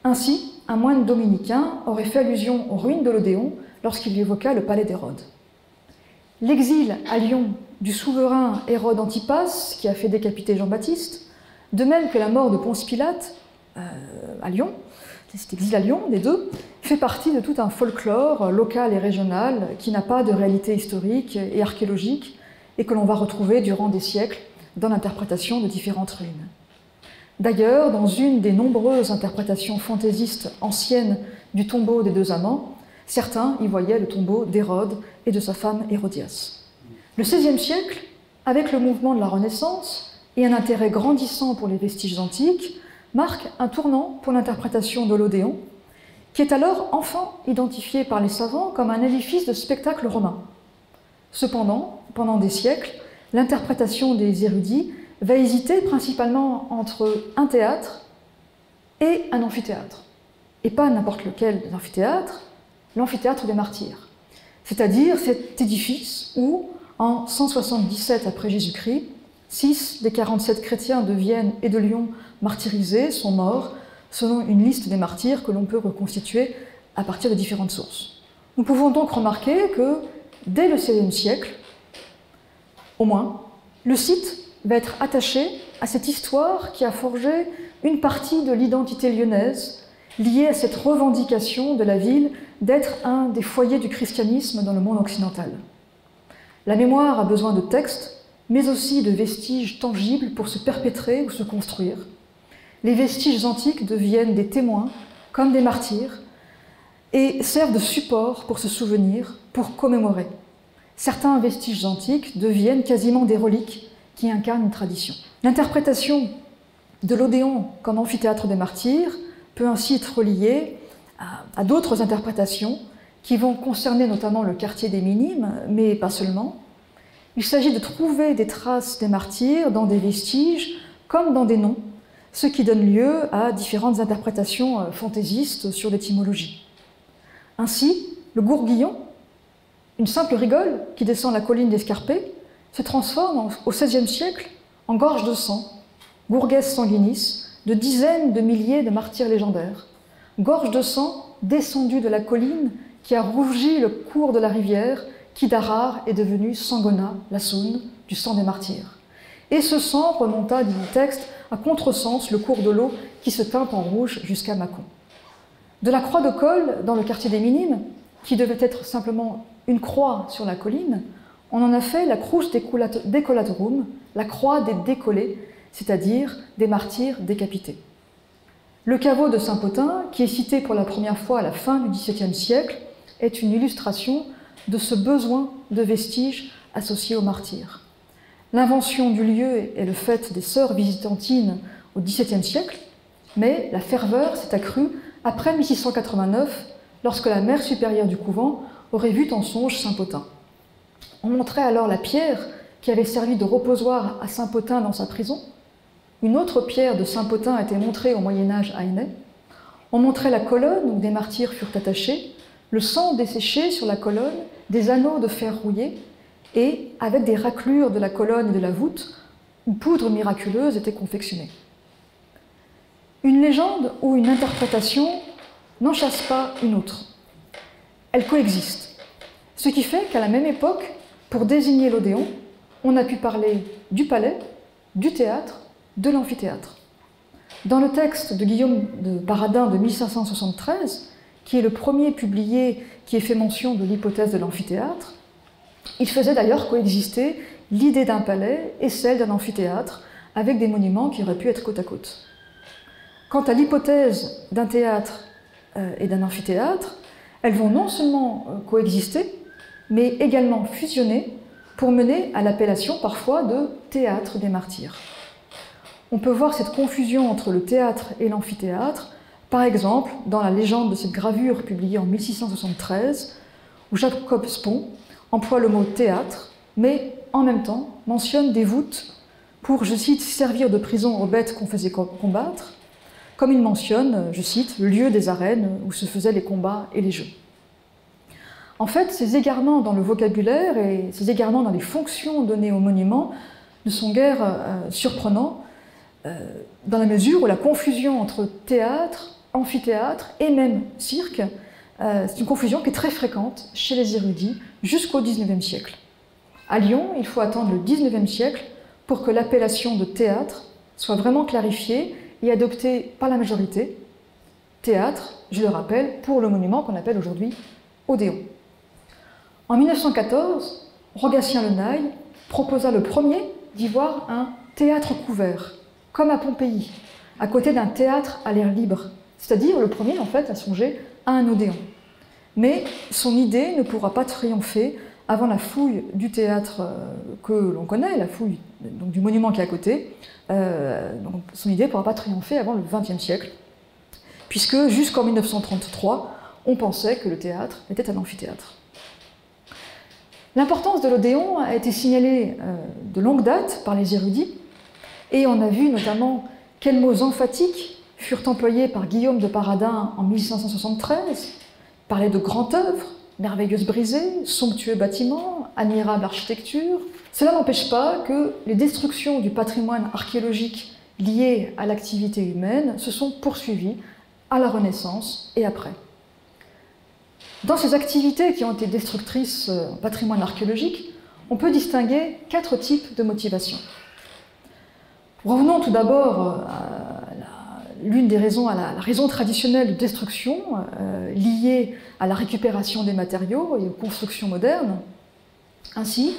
Speaker 1: Ainsi, un moine dominicain aurait fait allusion aux ruines de l'Odéon lorsqu'il évoqua le palais d'Hérode. L'exil à Lyon du souverain Hérode Antipas, qui a fait décapiter Jean-Baptiste, de même que la mort de Ponce Pilate à Lyon, cet exil à Lyon, des deux, fait partie de tout un folklore local et régional qui n'a pas de réalité historique et archéologique et que l'on va retrouver durant des siècles dans l'interprétation de différentes ruines. D'ailleurs, dans une des nombreuses interprétations fantaisistes anciennes du tombeau des deux amants, certains y voyaient le tombeau d'Hérode et de sa femme Hérodias. Le XVIe siècle, avec le mouvement de la Renaissance et un intérêt grandissant pour les vestiges antiques, marque un tournant pour l'interprétation de l'Odéon, qui est alors enfin identifié par les savants comme un édifice de spectacle romain. Cependant, pendant des siècles, l'interprétation des érudits va hésiter principalement entre un théâtre et un amphithéâtre. Et pas n'importe lequel des amphithéâtres, l'amphithéâtre des martyrs. C'est-à-dire cet édifice où, en 177 après Jésus-Christ, 6 des 47 chrétiens de Vienne et de Lyon martyrisés sont morts, selon une liste des martyrs que l'on peut reconstituer à partir de différentes sources. Nous pouvons donc remarquer que, dès le XVIe siècle, au moins, le site va être attaché à cette histoire qui a forgé une partie de l'identité lyonnaise, liée à cette revendication de la ville d'être un des foyers du christianisme dans le monde occidental. La mémoire a besoin de textes, mais aussi de vestiges tangibles pour se perpétrer ou se construire. Les vestiges antiques deviennent des témoins, comme des martyrs, et servent de support pour se souvenir, pour commémorer. Certains vestiges antiques deviennent quasiment des reliques qui incarnent une tradition. L'interprétation de l'Odéon comme amphithéâtre des martyrs peut ainsi être reliée à d'autres interprétations qui vont concerner notamment le quartier des Minimes, mais pas seulement. Il s'agit de trouver des traces des martyrs dans des vestiges comme dans des noms, ce qui donne lieu à différentes interprétations fantaisistes sur l'étymologie. Ainsi, le gourguillon, une simple rigole qui descend la colline d'Escarpé, se transforme au XVIe siècle en gorge de sang, gourgues sanguinis, de dizaines de milliers de martyrs légendaires. Gorge de sang descendue de la colline qui a rougi le cours de la rivière qui d'Arar est devenue Sangona, la Saône, du sang des martyrs. Et ce sang remonta, dit le texte, à contresens le cours de l'eau qui se teinte en rouge jusqu'à Mâcon. De la croix de Colle, dans le quartier des Minimes, qui devait être simplement une croix sur la colline, on en a fait la crux decollatorum, la croix des décollés, c'est-à-dire des martyrs décapités. Le caveau de Saint-Potin, qui est cité pour la première fois à la fin du XVIIe siècle, est une illustration de ce besoin de vestiges associés aux martyrs. L'invention du lieu est le fait des sœurs visitantines au XVIIe siècle, mais la ferveur s'est accrue après 1689, lorsque la mère supérieure du couvent aurait vu en songe Saint-Potin. On montrait alors la pierre qui avait servi de reposoir à Saint-Potin dans sa prison. Une autre pierre de Saint-Potin a été montrée au Moyen-Âge à Ainay. On montrait la colonne où des martyrs furent attachés, le sang desséché sur la colonne, des anneaux de fer rouillé, et avec des raclures de la colonne et de la voûte, où poudre miraculeuse était confectionnée. Une légende ou une interprétation n'en chasse pas une autre. Elles coexistent. Ce qui fait qu'à la même époque, pour désigner l'Odéon, on a pu parler du palais, du théâtre, de l'amphithéâtre. Dans le texte de Guillaume de Paradin de 1573, qui est le premier publié qui ait fait mention de l'hypothèse de l'amphithéâtre, il faisait d'ailleurs coexister l'idée d'un palais et celle d'un amphithéâtre, avec des monuments qui auraient pu être côte à côte. Quant à l'hypothèse d'un théâtre et d'un amphithéâtre, elles vont non seulement coexister, mais également fusionner pour mener à l'appellation parfois de théâtre des martyrs. On peut voir cette confusion entre le théâtre et l'amphithéâtre, par exemple dans la légende de cette gravure publiée en 1673, où Jacob Spon emploie le mot théâtre, mais en même temps mentionne des voûtes pour, je cite, servir de prison aux bêtes qu'on faisait combattre, comme il mentionne, je cite, le lieu des arènes où se faisaient les combats et les jeux. En fait, ces égarements dans le vocabulaire et ces égarements dans les fonctions données aux monuments ne sont guère surprenants, dans la mesure où la confusion entre théâtre, amphithéâtre et même cirque, c'est une confusion qui est très fréquente chez les érudits jusqu'au XIXe siècle. À Lyon, il faut attendre le XIXe siècle pour que l'appellation de théâtre soit vraiment clarifiée et adoptée par la majorité. Théâtre, je le rappelle, pour le monument qu'on appelle aujourd'hui Odéon. En 1914, Rogatien Le Nail proposa le premier d'y voir un théâtre couvert, comme à Pompéi, à côté d'un théâtre à l'air libre, c'est-à-dire le premier en fait à songer à un Odéon. Mais son idée ne pourra pas triompher avant la fouille du théâtre que l'on connaît, la fouille donc, du monument qui est à côté. Donc son idée ne pourra pas triompher avant le XXe siècle, puisque jusqu'en 1933, on pensait que le théâtre était un amphithéâtre. L'importance de l'Odéon a été signalée de longue date par les érudits, et on a vu notamment quels mots emphatiques furent employés par Guillaume de Paradin en 1573, parlait de grande œuvre, merveilleuse brisée, somptueux bâtiments, admirable architecture. Cela n'empêche pas que les destructions du patrimoine archéologique liées à l'activité humaine se sont poursuivies à la Renaissance et après. Dans ces activités qui ont été destructrices en patrimoine archéologique, on peut distinguer 4 types de motivations. Revenons tout d'abord à l'une des raisons, à la raison traditionnelle de destruction liée à la récupération des matériaux et aux constructions modernes. Ainsi,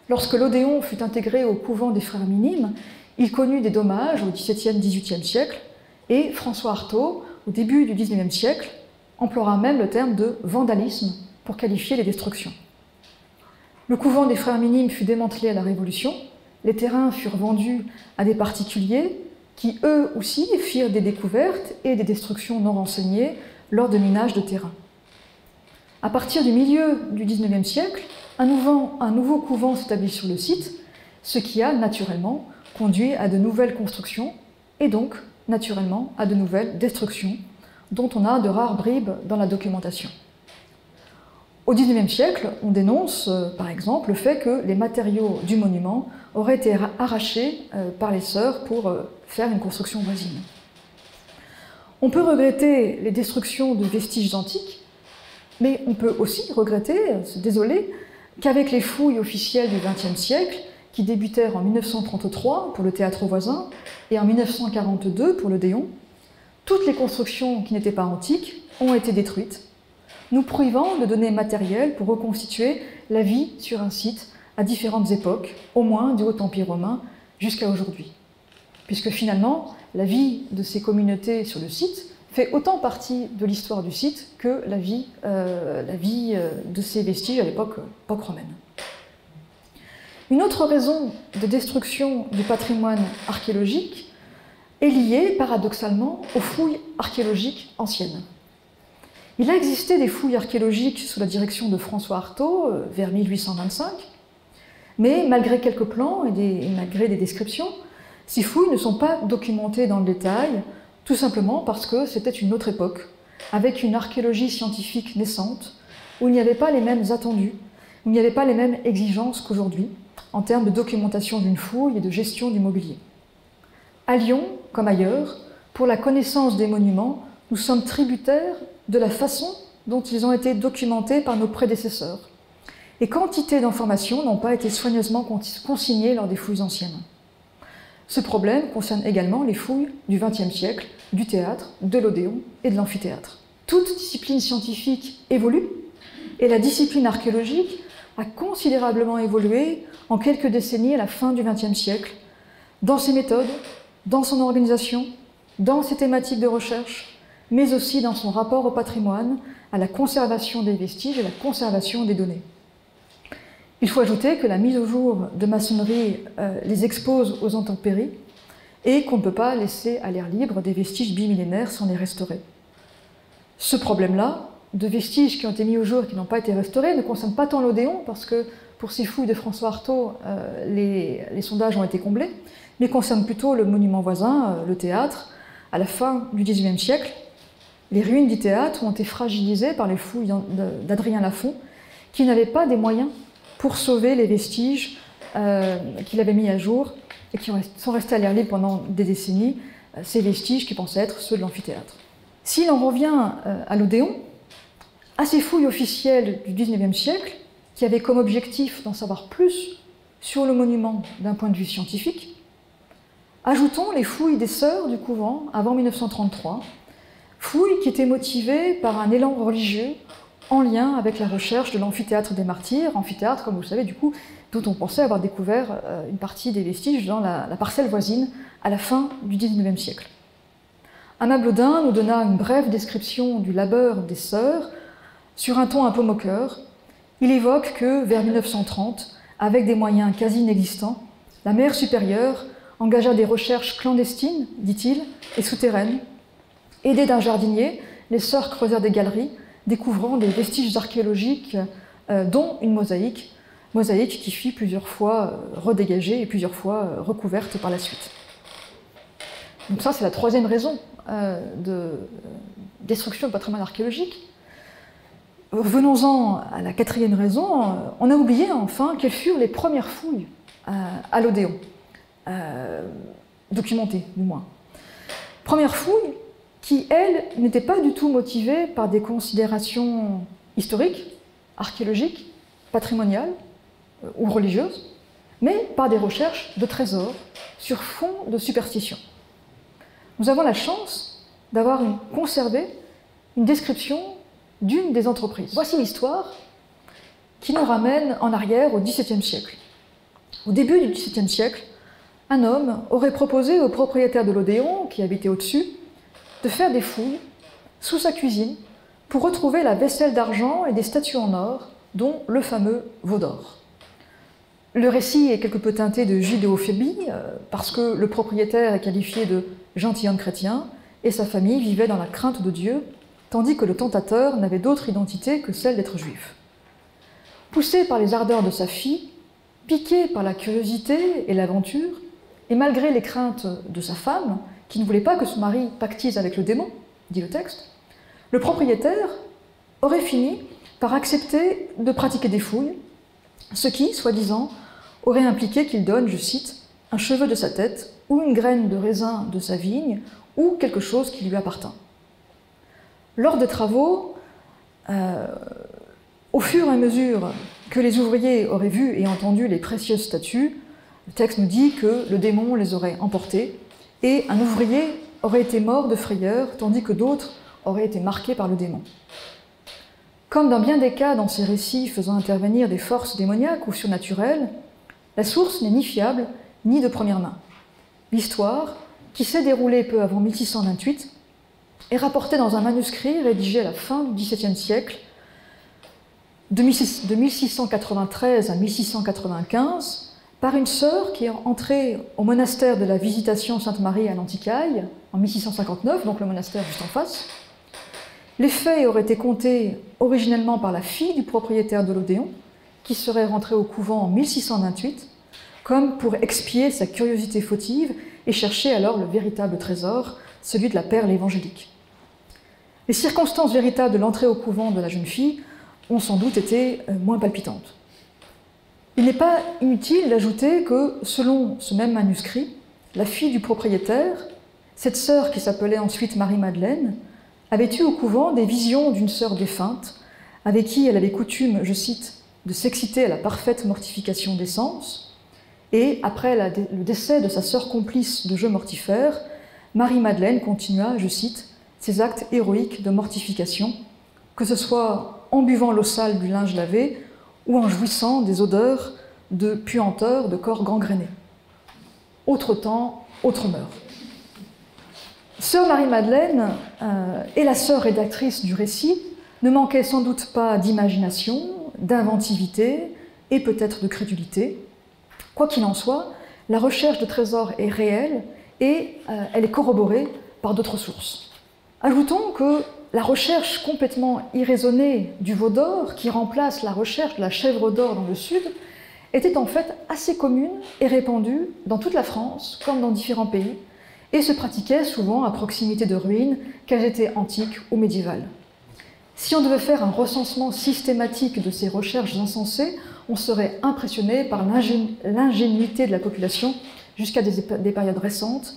Speaker 1: lorsque l'Odéon fut intégré au couvent des Frères Minimes, il connut des dommages au XVIIe, XVIIIe siècle, et François Artaud, au début du XIXe siècle, emploiera même le terme de vandalisme pour qualifier les destructions. Le couvent des Frères Minimes fut démantelé à la Révolution, les terrains furent vendus à des particuliers qui, eux aussi, firent des découvertes et des destructions non renseignées lors de minages de terrain. À partir du milieu du XIXe siècle, un nouveau couvent s'établit sur le site, ce qui a naturellement conduit à de nouvelles constructions et donc naturellement à de nouvelles destructions, dont on a de rares bribes dans la documentation. Au XIXe siècle, on dénonce par exemple le fait que les matériaux du monument auraient été arrachés par les sœurs pour faire une construction voisine. On peut regretter les destructions de vestiges antiques, mais on peut aussi regretter, se désoler, qu'avec les fouilles officielles du XXe siècle, qui débutèrent en 1933 pour le théâtre voisin et en 1942 pour l'Odéon, toutes les constructions qui n'étaient pas antiques ont été détruites, nous privant de données matérielles pour reconstituer la vie sur un site à différentes époques, au moins du Haut Empire romain jusqu'à aujourd'hui. Puisque finalement, la vie de ces communautés sur le site fait autant partie de l'histoire du site que la vie de ces vestiges à l'époque romaine. Une autre raison de destruction du patrimoine archéologique est liée paradoxalement aux fouilles archéologiques anciennes. Il a existé des fouilles archéologiques sous la direction de François Artaud vers 1825, mais malgré quelques plans et malgré des descriptions, ces fouilles ne sont pas documentées dans le détail, tout simplement parce que c'était une autre époque, avec une archéologie scientifique naissante, où il n'y avait pas les mêmes attendus, où il n'y avait pas les mêmes exigences qu'aujourd'hui, en termes de documentation d'une fouille et de gestion du mobilier. À Lyon, comme ailleurs, pour la connaissance des monuments, nous sommes tributaires de la façon dont ils ont été documentés par nos prédécesseurs. Et quantité d'informations n'ont pas été soigneusement consignées lors des fouilles anciennes. Ce problème concerne également les fouilles du XXe siècle, du théâtre, de l'Odéon et de l'amphithéâtre. Toute discipline scientifique évolue, et la discipline archéologique a considérablement évolué en quelques décennies à la fin du XXe siècle, dans ses méthodes, dans son organisation, dans ses thématiques de recherche, mais aussi dans son rapport au patrimoine, à la conservation des vestiges et à la conservation des données. Il faut ajouter que la mise au jour de maçonnerie les expose aux intempéries et qu'on ne peut pas laisser à l'air libre des vestiges bimillénaires sans les restaurer. Ce problème-là, de vestiges qui ont été mis au jour et qui n'ont pas été restaurés, ne concerne pas tant l'Odéon, parce que pour ces fouilles de François Artaud, les sondages ont été comblés, mais concerne plutôt le monument voisin, le théâtre. À la fin du XIXe siècle, les ruines du théâtre ont été fragilisées par les fouilles d'Adrien Lafont, qui n'avait pas des moyens pour sauver les vestiges qu'il avait mis à jour et qui sont restés à l'air libre pendant des décennies, ces vestiges qui pensaient être ceux de l'amphithéâtre. Si l'on revient à l'Odéon, à ces fouilles officielles du XIXe siècle, qui avaient comme objectif d'en savoir plus sur le monument d'un point de vue scientifique, ajoutons les fouilles des sœurs du couvent avant 1933, fouilles qui étaient motivées par un élan religieux en lien avec la recherche de l'amphithéâtre des martyrs, amphithéâtre, comme vous le savez, du coup, dont on pensait avoir découvert une partie des vestiges dans la parcelle voisine à la fin du XIXe siècle. Aimable-Audin nous donna une brève description du labeur des sœurs sur un ton un peu moqueur. Il évoque que, vers 1930, avec des moyens quasi inexistants, la mère supérieure engagea des recherches clandestines, dit-il, et souterraines. Aidées d'un jardinier, les sœurs creusèrent des galeries, découvrant des vestiges archéologiques, dont une mosaïque qui fut plusieurs fois redégagée et plusieurs fois recouverte par la suite. Donc ça, c'est la troisième raison de destruction du patrimoine archéologique. Revenons-en à la quatrième raison. On a oublié enfin quelles furent les premières fouilles à l'Odéon, documentées du moins. Première fouille qui, elles, n'étaient pas du tout motivées par des considérations historiques, archéologiques, patrimoniales ou religieuses, mais par des recherches de trésors sur fond de superstition. Nous avons la chance d'avoir conservé une description d'une des entreprises. Voici l'histoire qui nous ramène en arrière au XVIIe siècle. Au début du XVIIe siècle, un homme aurait proposé au propriétaire de l'Odéon, qui habitait au-dessus, de faire des fouilles sous sa cuisine pour retrouver la vaisselle d'argent et des statues en or, dont le fameux veau d'or. Le récit est quelque peu teinté de judéophobie, parce que le propriétaire est qualifié de gentilhomme chrétien et sa famille vivait dans la crainte de Dieu, tandis que le tentateur n'avait d'autre identité que celle d'être juif. Poussé par les ardeurs de sa fille, piqué par la curiosité et l'aventure, et malgré les craintes de sa femme, qui ne voulait pas que son mari pactise avec le démon, dit le texte, le propriétaire aurait fini par accepter de pratiquer des fouilles, ce qui, soi-disant, aurait impliqué qu'il donne, je cite, un cheveu de sa tête ou une graine de raisin de sa vigne ou quelque chose qui lui appartint. Lors des travaux, au fur et à mesure que les ouvriers auraient vu et entendu les précieuses statues, le texte nous dit que le démon les aurait emportées et un ouvrier aurait été mort de frayeur, tandis que d'autres auraient été marqués par le démon. Comme dans bien des cas dans ces récits faisant intervenir des forces démoniaques ou surnaturelles, la source n'est ni fiable ni de première main. L'histoire, qui s'est déroulée peu avant 1628, est rapportée dans un manuscrit rédigé à la fin du XVIIe siècle, de 1693 à 1695, par une sœur qui est entrée au monastère de la Visitation Sainte-Marie à l'Anticaille en 1659, donc le monastère juste en face. Les faits auraient été contés originellement par la fille du propriétaire de l'Odéon, qui serait rentrée au couvent en 1628, comme pour expier sa curiosité fautive et chercher alors le véritable trésor, celui de la perle évangélique. Les circonstances véritables de l'entrée au couvent de la jeune fille ont sans doute été moins palpitantes. Il n'est pas inutile d'ajouter que, selon ce même manuscrit, la fille du propriétaire, cette sœur qui s'appelait ensuite Marie-Madeleine, avait eu au couvent des visions d'une sœur défunte, avec qui elle avait coutume, je cite, de s'exciter à la parfaite mortification des sens, et après le décès de sa sœur complice de jeux mortifères, Marie-Madeleine continua, je cite, ses actes héroïques de mortification, que ce soit en buvant l'eau sale du linge lavé ou en jouissant des odeurs de puanteur de corps gangrénés. Autre temps, autre mœurs. Sœur Marie-Madeleine et la sœur rédactrice du récit ne manquaient sans doute pas d'imagination, d'inventivité et peut-être de crédulité. Quoi qu'il en soit, la recherche de trésors est réelle et elle est corroborée par d'autres sources. Ajoutons que la recherche complètement irraisonnée du veau d'or, qui remplace la recherche de la chèvre d'or dans le sud, était en fait assez commune et répandue dans toute la France, comme dans différents pays, et se pratiquait souvent à proximité de ruines, qu'elles étaient antiques ou médiévales. Si on devait faire un recensement systématique de ces recherches insensées, on serait impressionné par l'ingénuité de la population jusqu'à des périodes récentes,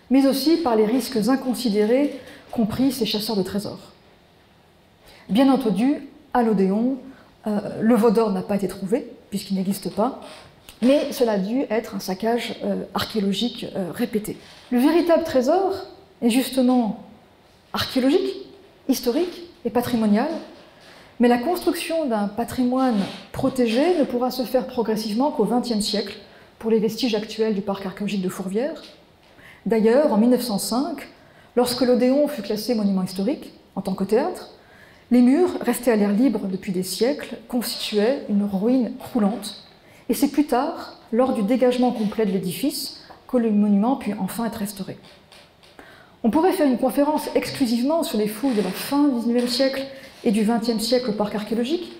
Speaker 1: mais aussi par les risques inconsidérés qu'ont pris ces chasseurs de trésors. Bien entendu, à l'Odéon, le veau d'or n'a pas été trouvé, puisqu'il n'existe pas, mais cela a dû être un saccage archéologique répété. Le véritable trésor est justement archéologique, historique et patrimonial, mais la construction d'un patrimoine protégé ne pourra se faire progressivement qu'au XXe siècle, pour les vestiges actuels du parc archéologique de Fourvière. D'ailleurs, en 1905, lorsque l'Odéon fut classé monument historique, en tant que théâtre, les murs, restés à l'air libre depuis des siècles, constituaient une ruine croulante, et c'est plus tard, lors du dégagement complet de l'édifice, que le monument put enfin être restauré. On pourrait faire une conférence exclusivement sur les fouilles de la fin du XIXe siècle et du XXe siècle au parc archéologique,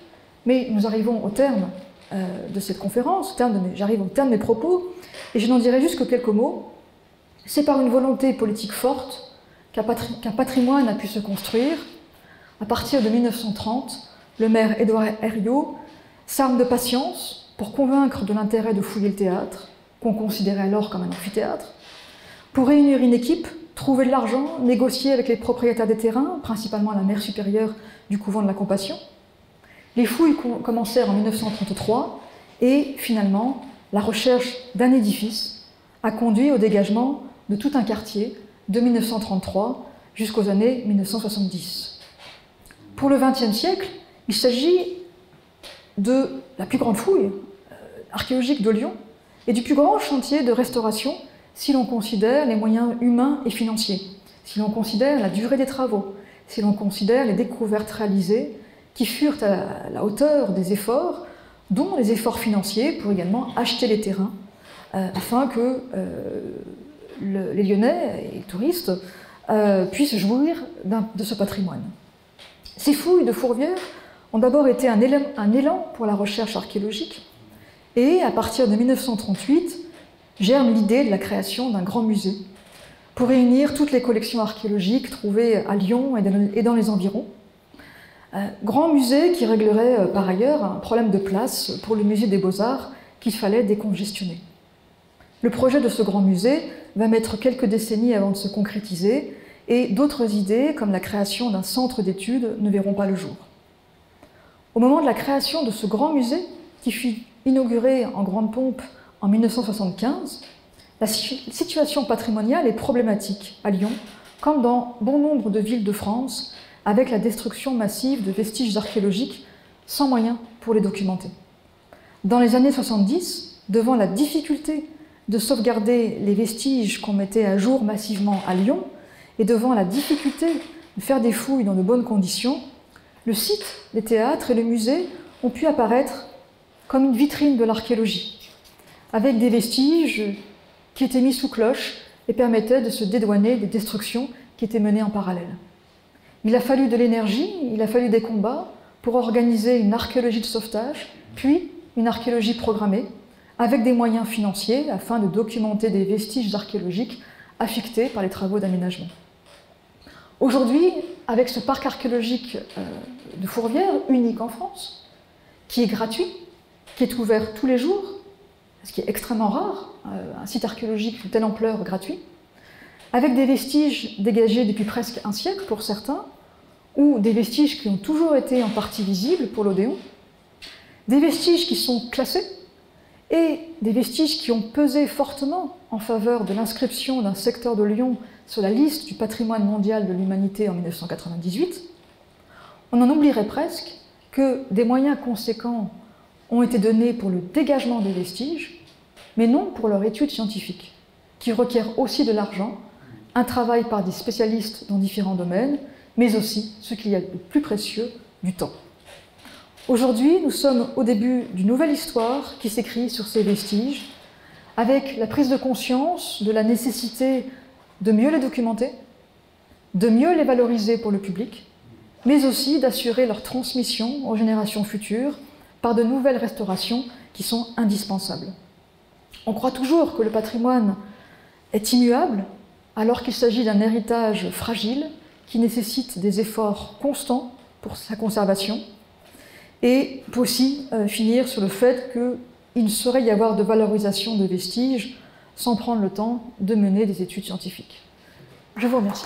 Speaker 1: mais nous arrivons au terme de cette conférence, j'arrive au terme de mes propos, et je n'en dirai juste que quelques mots. C'est par une volonté politique forte qu'un patrimoine a pu se construire. À partir de 1930, le maire Édouard Herriot s'arme de patience pour convaincre de l'intérêt de fouiller le théâtre, qu'on considérait alors comme un amphithéâtre, pour réunir une équipe, trouver de l'argent, négocier avec les propriétaires des terrains, principalement la mère supérieure du couvent de la Compassion. Les fouilles commencèrent en 1933 et finalement, la recherche d'un édifice a conduit au dégagement de tout un quartier de 1933 jusqu'aux années 1970. Pour le XXe siècle, il s'agit de la plus grande fouille archéologique de Lyon et du plus grand chantier de restauration si l'on considère les moyens humains et financiers, si l'on considère la durée des travaux, si l'on considère les découvertes réalisées qui furent à la hauteur des efforts, dont les efforts financiers pour également acheter les terrains, afin que les Lyonnais et les touristes puissent jouir de ce patrimoine. Ces fouilles de Fourvière ont d'abord été un élan pour la recherche archéologique, et à partir de 1938, germe l'idée de la création d'un grand musée, pour réunir toutes les collections archéologiques trouvées à Lyon et dans les environs. Grand musée qui réglerait par ailleurs un problème de place pour le musée des Beaux-Arts qu'il fallait décongestionner. Le projet de ce grand musée va mettre quelques décennies avant de se concrétiser et d'autres idées, comme la création d'un centre d'études, ne verront pas le jour. Au moment de la création de ce grand musée, qui fut inauguré en grande pompe en 1975, la situation patrimoniale est problématique à Lyon, comme dans bon nombre de villes de France, avec la destruction massive de vestiges archéologiques sans moyens pour les documenter. Dans les années 70, devant la difficulté de sauvegarder les vestiges qu'on mettait à jour massivement à Lyon, et devant la difficulté de faire des fouilles dans de bonnes conditions, le site, les théâtres et le musée ont pu apparaître comme une vitrine de l'archéologie, avec des vestiges qui étaient mis sous cloche et permettaient de se dédouaner des destructions qui étaient menées en parallèle. Il a fallu de l'énergie, il a fallu des combats pour organiser une archéologie de sauvetage, puis une archéologie programmée, avec des moyens financiers afin de documenter des vestiges archéologiques affectés par les travaux d'aménagement. Aujourd'hui, avec ce parc archéologique de Fourvière, unique en France, qui est gratuit, qui est ouvert tous les jours, ce qui est extrêmement rare, un site archéologique de telle ampleur gratuit, avec des vestiges dégagés depuis presque un siècle pour certains, ou des vestiges qui ont toujours été en partie visibles pour l'Odéon, des vestiges qui sont classés, et des vestiges qui ont pesé fortement en faveur de l'inscription d'un secteur de Lyon sur la liste du patrimoine mondial de l'humanité en 1998, on en oublierait presque que des moyens conséquents ont été donnés pour le dégagement des vestiges, mais non pour leur étude scientifique, qui requiert aussi de l'argent, un travail par des spécialistes dans différents domaines, mais aussi, ce qu'il y a de plus précieux, du temps. Aujourd'hui, nous sommes au début d'une nouvelle histoire qui s'écrit sur ces vestiges, avec la prise de conscience de la nécessité de mieux les documenter, de mieux les valoriser pour le public, mais aussi d'assurer leur transmission aux générations futures par de nouvelles restaurations qui sont indispensables. On croit toujours que le patrimoine est immuable, alors qu'il s'agit d'un héritage fragile qui nécessite des efforts constants pour sa conservation, et peut aussi finir sur le fait qu'il ne saurait y avoir de valorisation de vestiges sans prendre le temps de mener des études scientifiques. Je vous remercie.